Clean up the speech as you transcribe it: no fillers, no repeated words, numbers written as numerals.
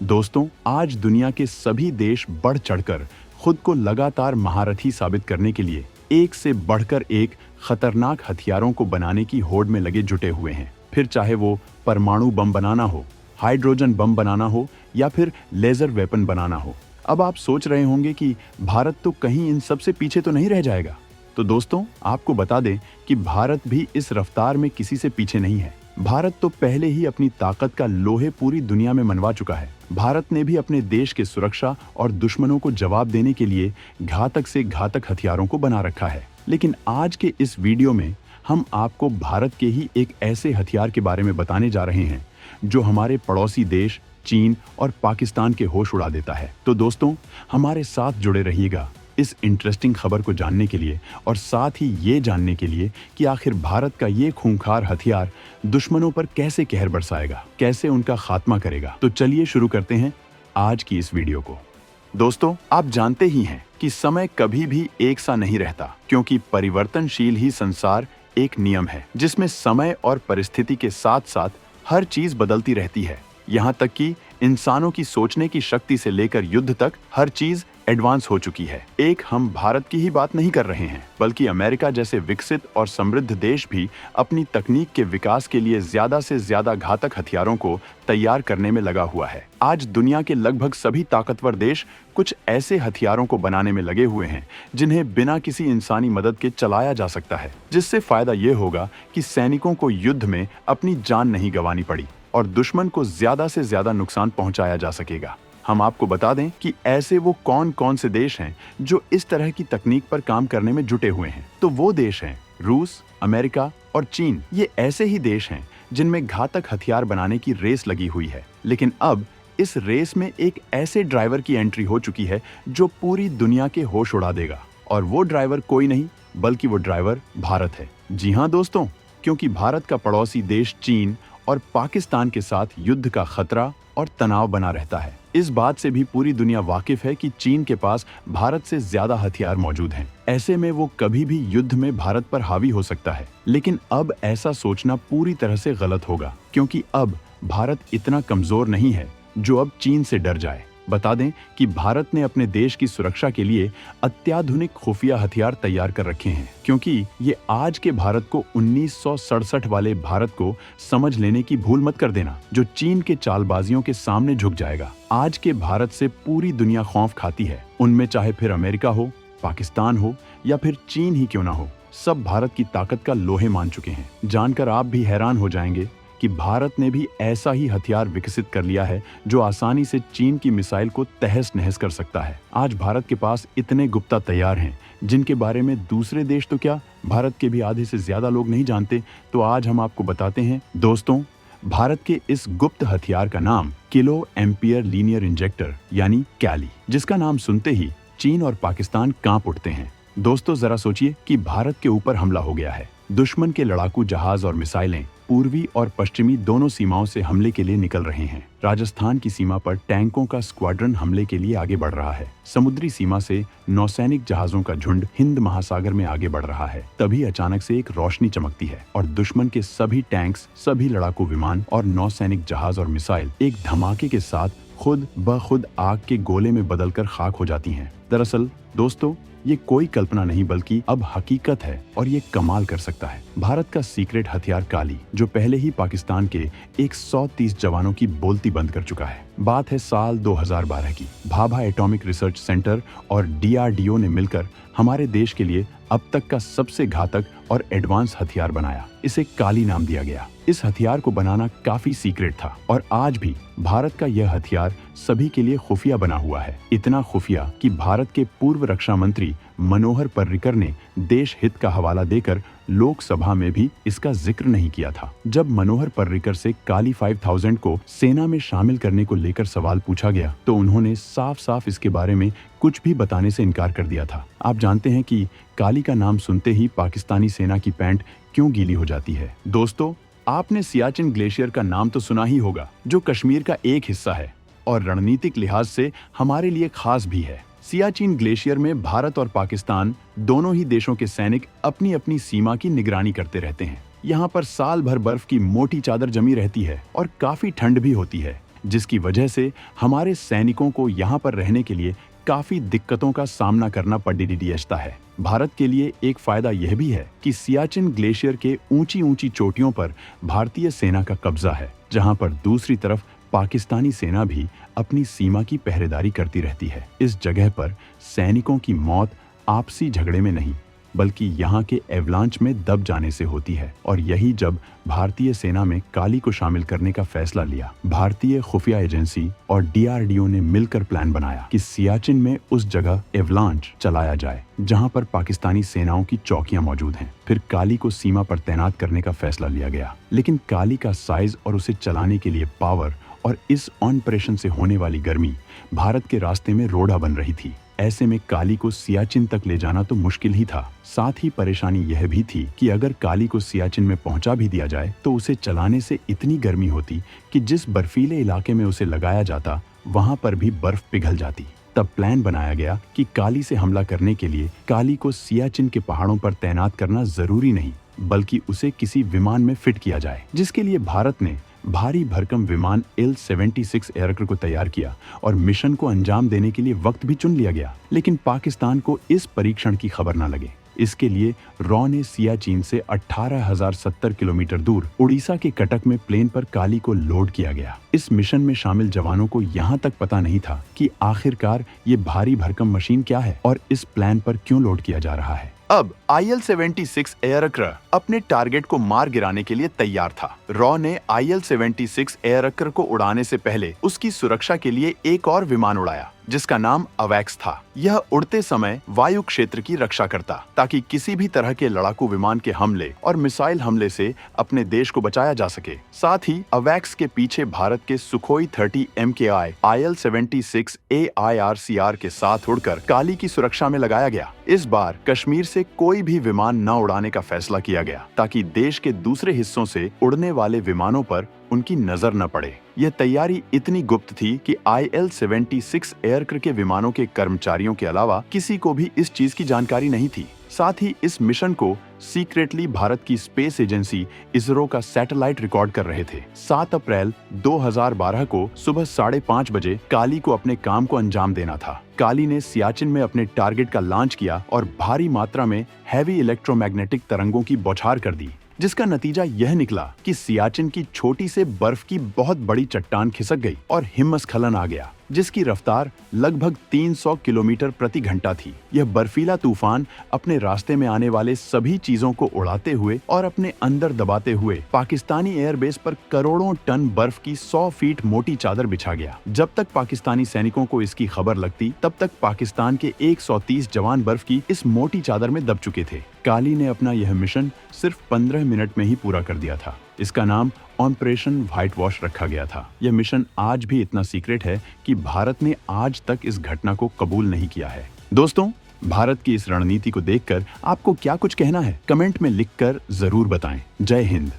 दोस्तों, आज दुनिया के सभी देश बढ़ चढ़कर खुद को लगातार महारथी साबित करने के लिए एक से बढ़कर एक खतरनाक हथियारों को बनाने की होड़ में लगे जुटे हुए हैं। फिर चाहे वो परमाणु बम बनाना हो, हाइड्रोजन बम बनाना हो या फिर लेजर वेपन बनाना हो। अब आप सोच रहे होंगे कि भारत तो कहीं इन सब से पीछे तो नहीं रह जाएगा। तो दोस्तों, आपको बता दें कि भारत भी इस रफ्तार में किसी से पीछे नहीं है। भारत तो पहले ही अपनी ताकत का लोहे पूरी दुनिया में मनवा चुका है। भारत ने भी अपने देश के सुरक्षा और दुश्मनों को जवाब देने के लिए घातक से घातक हथियारों को बना रखा है। लेकिन आज के इस वीडियो में हम आपको भारत के ही एक ऐसे हथियार के बारे में बताने जा रहे हैं जो हमारे पड़ोसी देश चीन और पाकिस्तान के होश उड़ा देता है। तो दोस्तों, हमारे साथ जुड़े रहिएगा इस इंटरेस्टिंग खबर को जानने के लिए और साथ ही ये जानने के लिए कि आखिर भारत का ये खूंखार हथियार दुश्मनों पर कैसे कहर बरसाएगा, कैसे उनका खात्मा करेगा। तो चलिए शुरू करते हैं आज की इस वीडियो को। दोस्तों, आप जानते ही हैं कि समय कभी भी एक सा नहीं रहता, क्योंकि परिवर्तनशील ही संसार एक नियम है जिसमें समय और परिस्थिति के साथ साथ हर चीज बदलती रहती है। यहाँ तक कि इंसानों की सोचने की शक्ति से लेकर युद्ध तक हर चीज एडवांस हो चुकी है। एक हम भारत की ही बात नहीं कर रहे हैं, बल्कि अमेरिका जैसे विकसित और समृद्ध देश भी अपनी तकनीक के विकास के लिए ज्यादा से ज्यादा घातक हथियारों को तैयार करने में लगा हुआ है। आज दुनिया के लगभग सभी ताकतवर देश कुछ ऐसे हथियारों को बनाने में लगे हुए हैं जिन्हें बिना किसी इंसानी मदद के चलाया जा सकता है, जिससे फायदा ये होगा कि सैनिकों को युद्ध में अपनी जान नहीं गंवानी पड़ी और दुश्मन को ज्यादा से ज्यादा नुकसान पहुंचाया जा सकेगा। हम आपको बता दें कि ऐसे वो कौन कौन से देश हैं जो इस तरह की तकनीक पर काम करने में जुटे हुए हैं। तो वो देश हैं रूस, अमेरिका और चीन। ये ऐसे ही देश हैं जिनमें घातक हथियार बनाने की रेस लगी हुई है। लेकिन अब इस रेस में एक ऐसे ड्राइवर की एंट्री हो चुकी है जो पूरी दुनिया के होश उड़ा देगा। और वो ड्राइवर कोई नहीं बल्कि वो ड्राइवर भारत है। जी हाँ दोस्तों, क्योंकि भारत का पड़ोसी देश चीन और पाकिस्तान के साथ युद्ध का खतरा और तनाव बना रहता है। इस बात से भी पूरी दुनिया वाकिफ है कि चीन के पास भारत से ज्यादा हथियार मौजूद हैं। ऐसे में वो कभी भी युद्ध में भारत पर हावी हो सकता है। लेकिन अब ऐसा सोचना पूरी तरह से गलत होगा, क्योंकि अब भारत इतना कमजोर नहीं है जो अब चीन से डर जाए। बता दें कि भारत ने अपने देश की सुरक्षा के लिए अत्याधुनिक खुफिया हथियार तैयार कर रखे हैं, क्योंकि ये आज के भारत को 1967 वाले भारत को समझ लेने की भूल मत कर देना, जो चीन के चालबाजियों के सामने झुक जाएगा। आज के भारत से पूरी दुनिया खौफ खाती है, उनमें चाहे फिर अमेरिका हो, पाकिस्तान हो या फिर चीन ही क्यों ना हो, सब भारत की ताकत का लोहे मान चुके हैं। जानकर आप भी हैरान हो जाएंगे कि भारत ने भी ऐसा ही हथियार विकसित कर लिया है जो आसानी से चीन की मिसाइल को तहस नहस कर सकता है। आज भारत के पास इतने गुप्ता तैयार हैं जिनके बारे में दूसरे देश तो क्या, भारत के भी आधे से ज्यादा लोग नहीं जानते। तो आज हम आपको बताते हैं। दोस्तों, भारत के इस गुप्त हथियार का नाम किलो एम्पियर लीनियर इंजेक्टर यानी कैली, जिसका नाम सुनते ही चीन और पाकिस्तान कांप उठते हैं। दोस्तों, जरा सोचिए कि भारत के ऊपर हमला हो गया है। दुश्मन के लड़ाकू जहाज और मिसाइलें पूर्वी और पश्चिमी दोनों सीमाओं से हमले के लिए निकल रहे हैं। राजस्थान की सीमा पर टैंकों का स्क्वाड्रन हमले के लिए आगे बढ़ रहा है। समुद्री सीमा से नौसैनिक जहाजों का झुंड हिंद महासागर में आगे बढ़ रहा है। तभी अचानक से एक रोशनी चमकती है और दुश्मन के सभी टैंक्स, सभी लड़ाकू विमान और नौसैनिक जहाज और मिसाइल एक धमाके के साथ खुद ब खुद आग के गोले में बदलकर खाक हो जाती हैं। दरअसल दोस्तों, ये कोई कल्पना नहीं बल्कि अब हकीकत है और ये कमाल कर सकता है। भारत का सीक्रेट हथियार काली, जो पहले ही पाकिस्तान के 130 जवानों की बोलती बंद कर चुका है। बात है साल 2012 की। भाभा एटॉमिक रिसर्च सेंटर और DRDO ने मिलकर हमारे देश के लिए अब तक का सबसे घातक और एडवांस हथियार बनाया। इसे काली नाम दिया गया। इस हथियार को बनाना काफी सीक्रेट था और आज भी भारत का यह हथियार सभी के लिए खुफिया बना हुआ है। इतना खुफिया कि भारत के पूर्व रक्षा मंत्री मनोहर पर्रिकर ने देश हित का हवाला देकर लोकसभा में भी इसका जिक्र नहीं किया था। जब मनोहर पर्रिकर से काली 5000 को सेना में शामिल करने को लेकर सवाल पूछा गया तो उन्होंने साफ साफ इसके बारे में कुछ भी बताने से इनकार कर दिया था। आप जानते हैं कि काली का नाम सुनते ही पाकिस्तानी सेना की पैंट क्यों गीली हो जाती है। दोस्तों, आपने सियाचिन ग्लेशियर का नाम तो सुना ही होगा, जो कश्मीर का एक हिस्सा है और रणनीतिक लिहाज से हमारे लिए खास भी है। सियाचिन ग्लेशियर में भारत और पाकिस्तान दोनों ही देशों के सैनिक अपनी अपनी सीमा की निगरानी करते रहते हैं। यहाँ पर साल भर बर्फ की मोटी चादर जमी रहती है और काफी ठंड भी होती है। जिसकी वजह से हमारे सैनिकों को यहाँ पर रहने के लिए काफी दिक्कतों का सामना करना पड़ता है। भारत के लिए एक फायदा यह भी है कि सियाचिन ग्लेशियर के ऊंची ऊंची चोटियों पर भारतीय सेना का कब्जा है, जहां पर दूसरी तरफ पाकिस्तानी सेना भी अपनी सीमा की पहरेदारी करती रहती है। इस जगह पर सैनिकों की मौत आपसी झगड़े में नहीं बल्कि यहाँ के एवलांच में दब जाने से होती है। और यही जब भारतीय सेना में काली को शामिल करने का फैसला लिया, भारतीय खुफिया एजेंसी और DRDO ने मिलकर प्लान बनाया कि सियाचिन में उस जगह एवलांच चलाया जाए जहाँ पर पाकिस्तानी सेनाओं की चौकियां मौजूद हैं। फिर काली को सीमा पर तैनात करने का फैसला लिया गया, लेकिन काली का साइज और उसे चलाने के लिए पावर और इस ऑपरेशन से होने वाली गर्मी भारत के रास्ते में रोड़ा बन रही थी। ऐसे में काली को सियाचिन तक ले जाना तो मुश्किल ही था। साथ ही परेशानी यह भी थी कि अगर काली को सियाचिन में पहुंचा भी दिया जाए तो उसे चलाने से इतनी गर्मी होती कि जिस बर्फीले इलाके में उसे लगाया जाता वहां पर भी बर्फ पिघल जाती। तब प्लान बनाया गया कि काली से हमला करने के लिए काली को सियाचिन के पहाड़ों पर तैनात करना जरूरी नहीं बल्कि उसे किसी विमान में फिट किया जाए, जिसके लिए भारत ने भारी भरकम विमान Il-76 एयरक्राफ्ट को तैयार किया और मिशन को अंजाम देने के लिए वक्त भी चुन लिया गया। लेकिन पाकिस्तान को इस परीक्षण की खबर न लगे। इसके लिए रॉ ने सियाचिन से 18,070 किलोमीटर दूर उड़ीसा के कटक में प्लेन पर काली को लोड किया गया। इस मिशन में शामिल जवानों को यहाँ तक पता नहीं था कि आखिरकार ये भारी भरकम मशीन क्या है और इस प्लान पर क्यों लोड किया जा रहा है। अब Il-76 एयरक्राफ्ट अपने टारगेट को मार गिराने के लिए तैयार था। रॉ ने Il-76 एयरक्राफ्ट को उड़ाने से पहले उसकी सुरक्षा के लिए एक और विमान उड़ाया जिसका नाम अवैक्स था। यह उड़ते समय वायु क्षेत्र की रक्षा करता ताकि किसी भी तरह के लड़ाकू विमान के हमले और मिसाइल हमले से अपने देश को बचाया जा सके। साथ ही अवैक्स के पीछे भारत के सुखोई 30 MKI Il-76 AIRCR के साथ उड़कर काली की सुरक्षा में लगाया गया। इस बार कश्मीर से कोई भी विमान न उड़ाने का फैसला किया गया ताकि देश के दूसरे हिस्सों से उड़ने वाले विमानों पर उनकी नजर न पड़े। यह तैयारी इतनी गुप्त थी कि Il-76 एयरक्राफ्ट के विमानों के कर्मचारियों के अलावा किसी को भी इस चीज की जानकारी नहीं थी। साथ ही इस मिशन को सीक्रेटली भारत की स्पेस एजेंसी इसरो का सैटेलाइट रिकॉर्ड कर रहे थे। 7 अप्रैल 2012 को सुबह 5:30 बजे काली को अपने काम को अंजाम देना था। काली ने सियाचिन में अपने टारगेट का लॉन्च किया और भारी मात्रा में हैवी इलेक्ट्रोमैग्नेटिक तरंगों की बौछार कर दी, जिसका नतीजा यह निकला कि सियाचिन की छोटी से बर्फ की बहुत बड़ी चट्टान खिसक गई और हिमस्खलन आ गया, जिसकी रफ्तार लगभग 300 किलोमीटर प्रति घंटा थी। यह बर्फीला तूफान अपने रास्ते में आने वाले सभी चीजों को उड़ाते हुए और अपने अंदर दबाते हुए पाकिस्तानी एयरबेस पर करोड़ों टन बर्फ की 100 फीट मोटी चादर बिछा गया। जब तक पाकिस्तानी सैनिकों को इसकी खबर लगती तब तक पाकिस्तान के 130 जवान बर्फ की इस मोटी चादर में दब चुके थे। काली ने अपना यह मिशन सिर्फ 15 मिनट में ही पूरा कर दिया था। इसका नाम ऑपरेशन व्हाइट वॉश रखा गया था। यह मिशन आज भी इतना सीक्रेट है कि भारत ने आज तक इस घटना को कबूल नहीं किया है। दोस्तों, भारत की इस रणनीति को देखकर आपको क्या कुछ कहना है, कमेंट में लिखकर जरूर बताएं। जय हिंद।